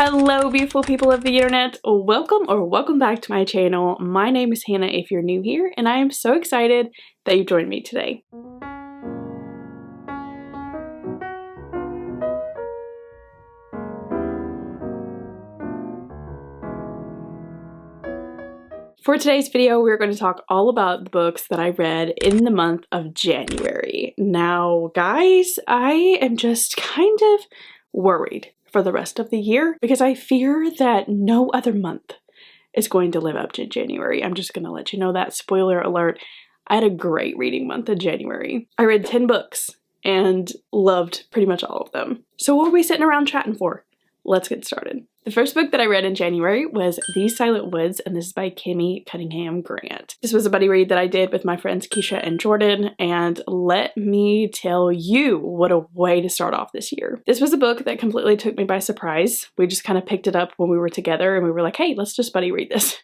Hello beautiful people of the internet, welcome back to my channel. My name is Hannah if you're new here, and I am so excited that you joined me today. For today's video, we're going to talk all about the books that I read in the month of January. Now guys, I am just kind of worried for the rest of the year because I fear that no other month is going to live up to January. I'm just going to let you know that. Spoiler alert, I had a great reading month in January. I read 10 books and loved pretty much all of them. So what are we sitting around chatting for? Let's get started. The first book that I read in January was These Silent Woods, and this is by Kimmy Cunningham Grant. This was a buddy read that I did with my friends Keisha and Jordan, and let me tell you what a way to start off this year. This was a book that completely took me by surprise. We just kind of picked it up when we were together and we were like, hey, let's just buddy read this.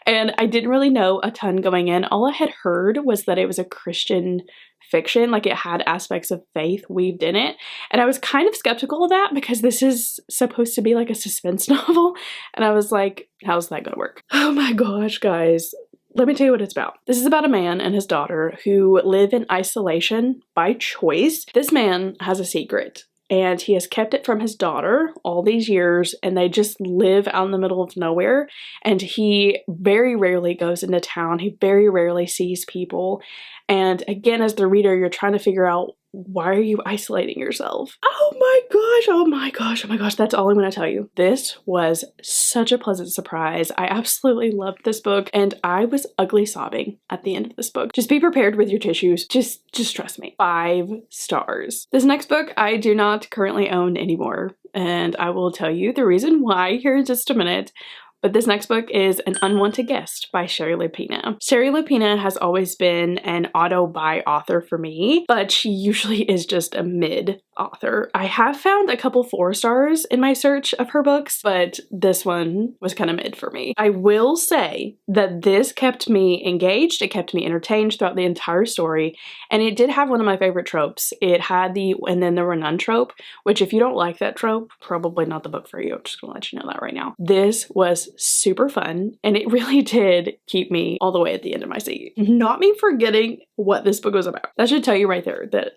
And I didn't really know a ton going in. All I had heard was that it was a Christian fiction, like it had aspects of faith weaved in it, and I was kind of skeptical of that because this is supposed to be like a suspense novel, and I was like, how's that gonna work? Oh my gosh, guys, let me tell you what it's about. This is about a man and his daughter who live in isolation by choice. This man has a secret, and he has kept it from his daughter all these years, and they just live out in the middle of nowhere, and he very rarely goes into town. He very rarely sees people. And again, as the reader, you're trying to figure out, why are you isolating yourself? Oh my gosh, oh my gosh, oh my gosh, that's all I'm going to tell you. This was such a pleasant surprise. I absolutely loved this book, and I was ugly sobbing at the end of this book. Just be prepared with your tissues. Just trust me. 5 stars. This next book I do not currently own anymore, and I will tell you the reason why here in just a minute. But this next book is An Unwanted Guest by Sherry Lupina. Sherry Lupina has always been an auto-buy author for me, but she usually is just a mid author. I have found a couple 4 stars in my search of her books, but this one was kind of mid for me. I will say that this kept me engaged, it kept me entertained throughout the entire story, and it did have one of my favorite tropes. It had the and then there were none trope, which if you don't like that trope, probably not the book for you. I'm just gonna let you know that right now. This was super fun, and it really did keep me all the way at the end of my seat. Not me forgetting what this book was about. That should tell you right there that,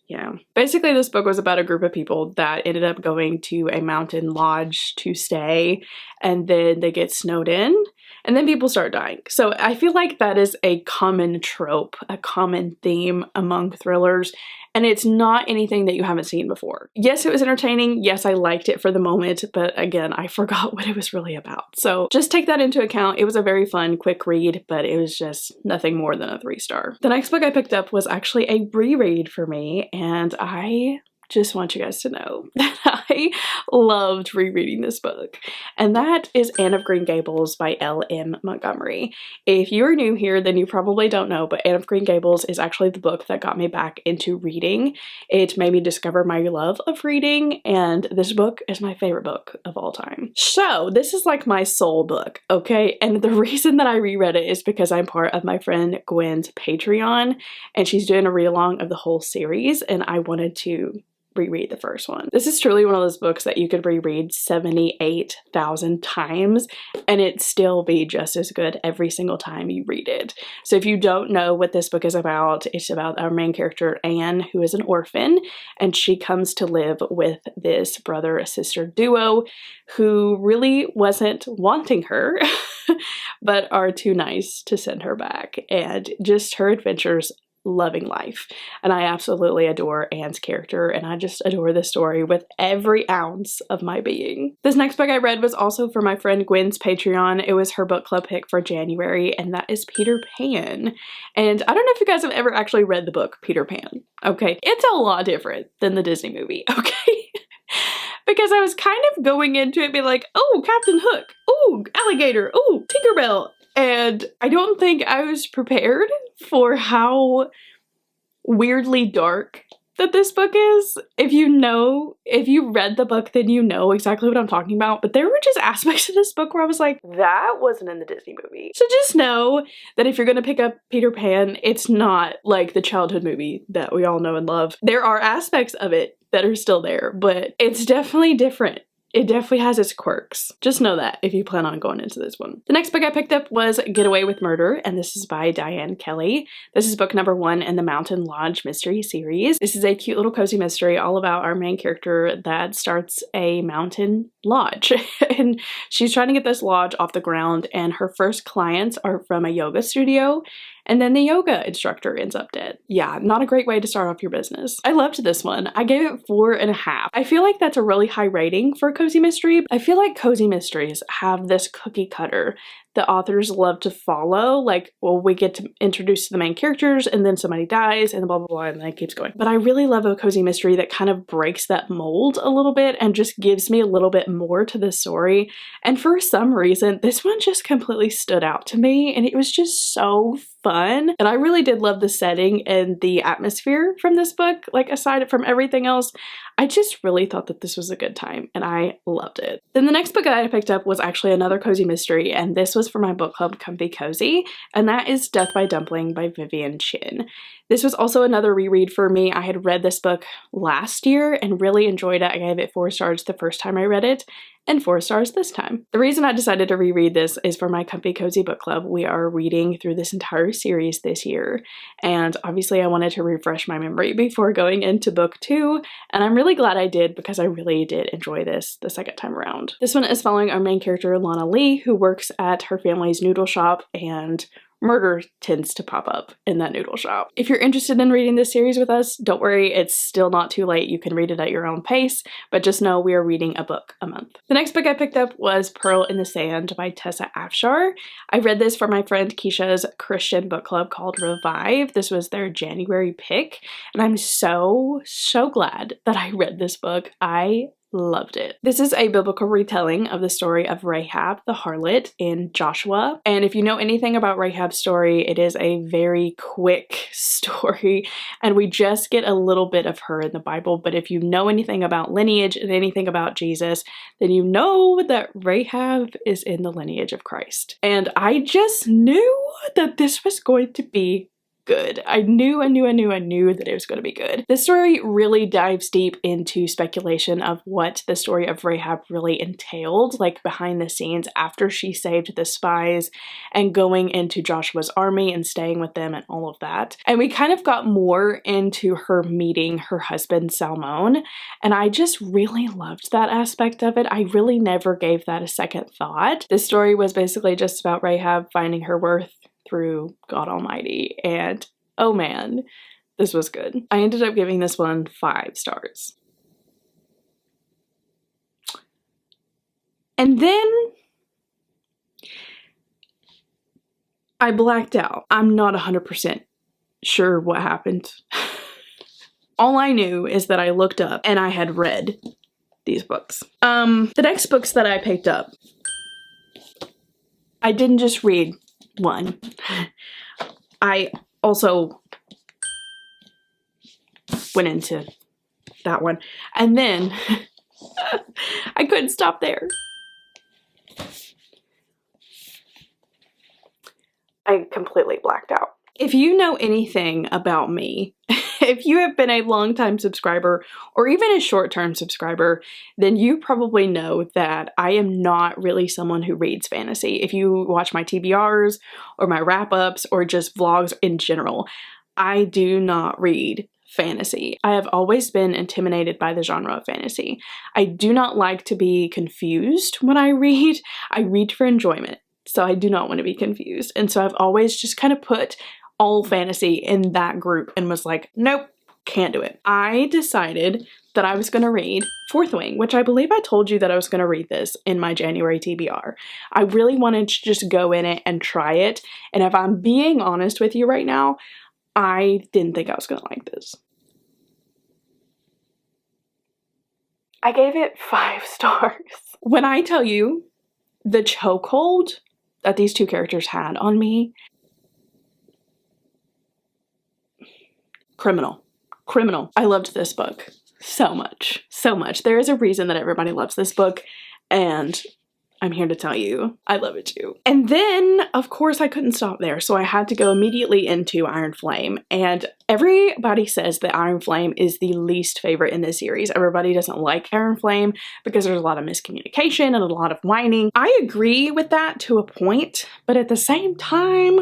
yeah. Basically, this book was about a group of people that ended up going to a mountain lodge to stay, and then they get snowed in, and then people start dying. So I feel like that is a common trope, a common theme among thrillers, and it's not anything that you haven't seen before. Yes, it was entertaining. Yes, I liked it for the moment, but again, I forgot what it was really about. So just take that into account. It was a very fun, quick read, but it was just nothing more than a 3-star. The next book I picked up was actually a reread for me, and I just want you guys to know that I loved rereading this book, and that is Anne of Green Gables by L.M. Montgomery. If you're new here, then you probably don't know, but Anne of Green Gables is actually the book that got me back into reading. It made me discover my love of reading, and this book is my favorite book of all time. So this is like my soul book, okay? And the reason that I reread it is because I'm part of my friend Gwen's Patreon, and she's doing a read-along of the whole series, and I wanted to reread the first one. This is truly one of those books that you could reread 78,000 times and it still be just as good every single time you read it. So if you don't know what this book is about, it's about our main character Anne, who is an orphan, and she comes to live with this brother-sister duo who really wasn't wanting her but are too nice to send her back, and just her adventures loving life. And I absolutely adore Anne's character, and I just adore this story with every ounce of my being. This next book I read was also for my friend Gwen's Patreon. It was her book club pick for January, and that is Peter Pan. And I don't know if you guys have ever actually read the book Peter Pan, okay? It's a lot different than the Disney movie, okay? Because I was kind of going into it being like, oh, Captain Hook, oh, alligator, oh, Tinkerbell. And I don't think I was prepared for how weirdly dark that this book is. If you read the book, then you know exactly what I'm talking about. But there were just aspects of this book where I was like, that wasn't in the Disney movie. So just know that if you're gonna pick up Peter Pan, it's not like the childhood movie that we all know and love. There are aspects of it that are still there, but it's definitely different it definitely has its quirks. Just know that if you plan on going into this one. The next book I picked up was Get Away with Murder, and this is by Diane Kelly. This is book number 1 in the Mountain Lodge mystery series. This is a cute little cozy mystery all about our main character that starts a mountain lodge. And she's trying to get this lodge off the ground, and her first clients are from a yoga studio. And then the yoga instructor ends up dead. Yeah, not a great way to start off your business. I loved this one. I gave it 4.5. I feel like that's a really high rating for a cozy mystery. I feel like cozy mysteries have this cookie cutter that authors love to follow. Like, well, we get to introduce the main characters and then somebody dies and blah, blah, blah, and then it keeps going. But I really love a cozy mystery that kind of breaks that mold a little bit and just gives me a little bit more to the story. And for some reason, this one just completely stood out to me, and it was just so fun. And I really did love the setting and the atmosphere from this book. Like, aside from everything else, I just really thought that this was a good time, and I loved it. Then the next book that I picked up was actually another cozy mystery, and this was for my book club Comfy Cozy, and that is Death by Dumpling by Vivian Chin. This was also another reread for me. I had read this book last year and really enjoyed it. I gave it 4 stars the first time I read it, and 4 stars this time. The reason I decided to reread this is for my Comfy Cozy book club. We are reading through this entire series this year, and obviously I wanted to refresh my memory before going into book 2, and I'm really glad I did because I really did enjoy this the second time around. This one is following our main character, Lana Lee, who works at her family's noodle shop, and murder tends to pop up in that noodle shop. If you're interested in reading this series with us, don't worry, it's still not too late. You can read it at your own pace, but just know we are reading a book a month. The next book I picked up was Pearl in the Sand by Tessa Afshar. I read this for my friend Keisha's Christian book club called Revive. This was their January pick, and I'm so glad that I read this book. I loved it. This is a biblical retelling of the story of Rahab the harlot in Joshua. And if you know anything about Rahab's story, it is a very quick story, and we just get a little bit of her in the Bible. But if you know anything about lineage and anything about Jesus, then you know that Rahab is in the lineage of Christ. And I just knew that this was going to be good. I knew that it was going to be good. This story really dives deep into speculation of what the story of Rahab really entailed, like behind the scenes after she saved the spies and going into Joshua's army and staying with them and all of that. And we kind of got more into her meeting her husband Salmon, and I just really loved that aspect of it. I really never gave that a second thought. This story was basically just about Rahab finding her worth through God Almighty, and oh man, this was good. I ended up giving this one 5 stars. And then I blacked out. I'm not 100% sure what happened. All I knew is that I looked up and I had read these books. The next books that I picked up, I didn't just read one. I also went into that one, and then I couldn't stop there. I completely blacked out. If you know anything about me, if you have been a long-time subscriber or even a short-term subscriber, then you probably know that I am not really someone who reads fantasy. If you watch my TBRs or my wrap-ups or just vlogs in general, I do not read fantasy. I have always been intimidated by the genre of fantasy. I do not like to be confused when I read. I read for enjoyment, so I do not want to be confused. And so I've always just kind of put all fantasy in that group and was like, nope, can't do it. I decided that I was going to read Fourth Wing, which I believe I told you that I was going to read this in my January TBR. I really wanted to just go in it and try it. And if I'm being honest with you right now, I didn't think I was going to like this. I gave it 5 stars. When I tell you the chokehold that these 2 characters had on me, criminal. I loved this book so much. There is a reason that everybody loves this book, and I'm here to tell you, I love it too. And then, of course, I couldn't stop there, so I had to go immediately into Iron Flame. And everybody says that Iron Flame is the least favorite in this series. Everybody doesn't like Iron Flame because there's a lot of miscommunication and a lot of whining. I agree with that to a point, but at the same time,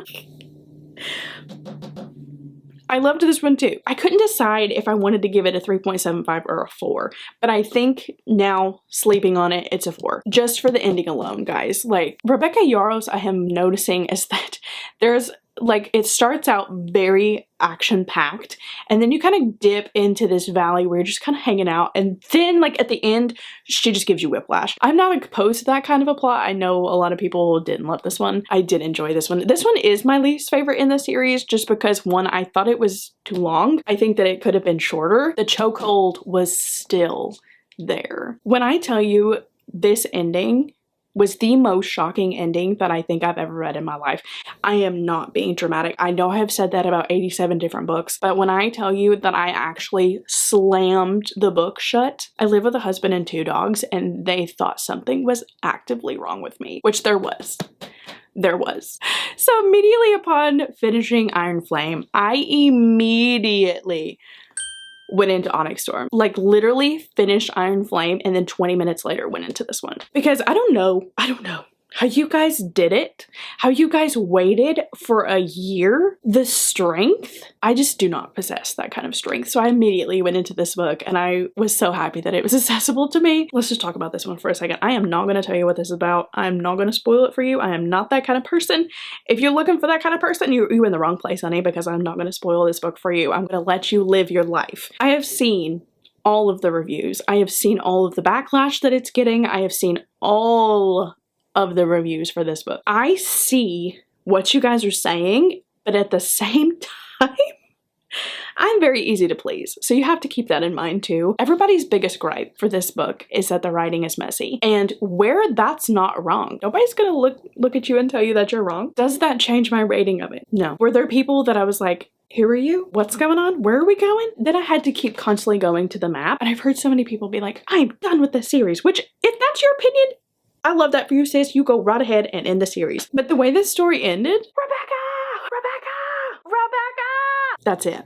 I loved this one too. I couldn't decide if I wanted to give it a 3.75 or a 4, but I think now, sleeping on it, it's a 4. Just for the ending alone, guys. Like, Rebecca Yarros, I am noticing is that there's, like, it starts out very action-packed, and then you kind of dip into this valley where you're just kind of hanging out, and then, like, at the end, she just gives you whiplash. I'm not opposed to that kind of a plot. I know a lot of people didn't love this one. I did enjoy this one. This one is my least favorite in the series, just because, one, I thought it was too long. I think that it could have been shorter. The chokehold was still there. When I tell you this ending was the most shocking ending that I think I've ever read in my life. I am not being dramatic. I know I have said that about 87 different books, but when I tell you that I actually slammed the book shut, I live with a husband and 2 dogs, and they thought something was actively wrong with me, which there was. There was. So immediately upon finishing Iron Flame, I immediately went into Onyx Storm. Like, literally finished Iron Flame and then 20 minutes later went into this one. Because I don't know how you guys did it, how you guys waited for a year. The strength, I just do not possess that kind of strength. So I immediately went into this book and I was so happy that it was accessible to me. Let's just talk about this one for a second. I am not going to tell you what this is about. I'm not going to spoil it for you. I am not that kind of person. If you're looking for that kind of person, you're in the wrong place, honey, because I'm not going to spoil this book for you. I'm going to let you live your life. I have seen all of the reviews. I have seen all of the backlash that it's getting. I have seen all of the reviews for this book. I see what you guys are saying, but at the same time, I'm very easy to please. So you have to keep that in mind too. Everybody's biggest gripe for this book is that the writing is messy. And where that's not wrong, nobody's gonna look at you and tell you that you're wrong. Does that change my rating of it? No. Were there people that I was like, who are you? What's going on? Where are we going? Then I had to keep constantly going to the map. And I've heard so many people be like, I'm done with this series, which, if that's your opinion, I love that for you, sis. You go right ahead and end the series. But the way this story ended, Rebecca! That's it.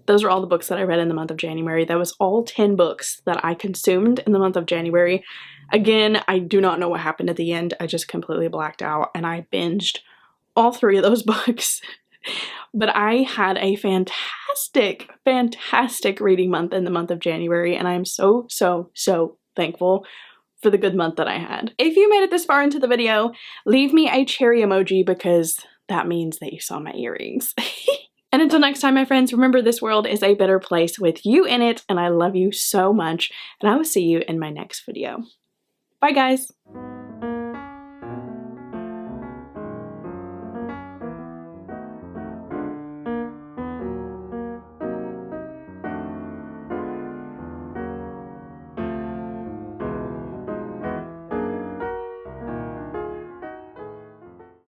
Those are all the books that I read in the month of January. That was all 10 books that I consumed in the month of January. Again, I do not know what happened at the end. I just completely blacked out and I binged all 3 of those books. But I had a fantastic, fantastic reading month in the month of January, and I am so, so, so thankful for the good month that I had. If you made it this far into the video, leave me a cherry emoji because that means that you saw my earrings. And until next time, my friends, remember this world is a better place with you in it, and I love you so much, and I will see you in my next video. Bye, guys.